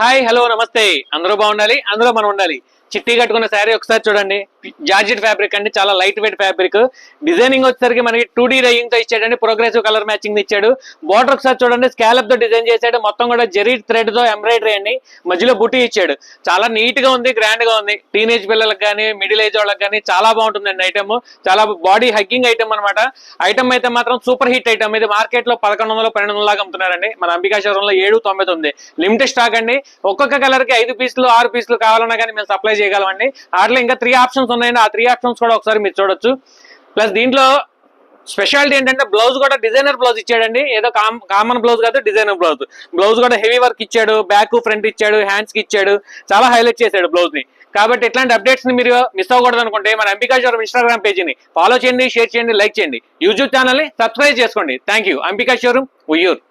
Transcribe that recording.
Hi hello నమస్తే. అందరూ బాగుండాలి, అందులో మనం ఉండాలి. చిట్టి కట్టుకున్న శారీ ఒకసారి చూడండి. జార్జెట్ ఫ్యాబ్రిక్ అండి, చాలా లైట్ వెయిట్ ఫ్యాబ్రిక్. డిజైనింగ్ వచ్చేసరికి మనకి 2D రైయింగ్ తో ఇచ్చాడండి, ప్రోగ్రెసివ్ కలర్ మ్యాచింగ్ ఇచ్చాడు. బార్డర్ ఒకసారి చూడండి, స్కాలప్ తో డిజైన్ చేశాడు. మొత్తం కూడా జెరీ థ్రెడ్ తో ఎంబ్రాయిడరీ అండి, మధ్యలో బుట్టి ఇచ్చాడు. చాలా నీట్ గా ఉంది, గ్రాండ్ గా ఉంది. టీనేజ్ పిల్లలకు కానీ మిడిల్ ఏజ్ వాళ్ళకి కానీ చాలా బాగుంటుందండి ఐటమ్. చాలా బాడీ హగ్గింగ్ ఐటమ్ అనమాట. ఐటమ్ అయితే మాత్రం సూపర్ హిట్ ఐటమ్. ఇది మార్కెట్ లో 1100 1200 లాగా అమ్ముతున్నారండి. మన అంబికా షోరూంలో 799 లిమిటెడ్ స్టాక్ అండి. ఒక్కొక్క కలర్ కి 5 పీసులు 6 పీసులు కావాలన్నా కానీ మేము సప్లై చేయగలమండి. వాటిలో ఇంకా 3 ఆప్షన్స్ ఉన్నాయండి. ఆ 3 ఆప్షన్స్ కూడా ఒకసారి మీరు చూడొచ్చు. ప్లస్ దీంట్లో స్పెషాలిటీ ఏంటంటే బ్లౌజ్ కూడా డిజైనర్ బ్లౌజ్ ఇచ్చాడండి. ఏదో కామన్ బ్లౌజ్ కాదు, డిజైనర్ బ్లౌజ్. బ్లౌజ్ కూడా హెవీ వర్క్ ఇచ్చాడు, బ్యాక్ ఫ్రంట్ ఇచ్చాడు, హ్యాండ్స్ కి ఇచ్చాడు. చాలా హైలైట్ చేశాడు బ్లౌజ్ ని. కాబట్టి ఇట్లాంటి అప్డేట్స్ ని మీరు మిస్ అవ్వకూడదు అనుకుంటే మన అంబికా షోరూమ్ ఇన్స్టాగ్రామ్ పేజీని ఫాలో చేయండి, షేర్ చేయండి, లైక్ చేయండి. యూట్యూబ్ ఛానల్ ని సబ్స్క్రైబ్ చేసుకోండి. Thank you. Ambika showroom, Uyyuru.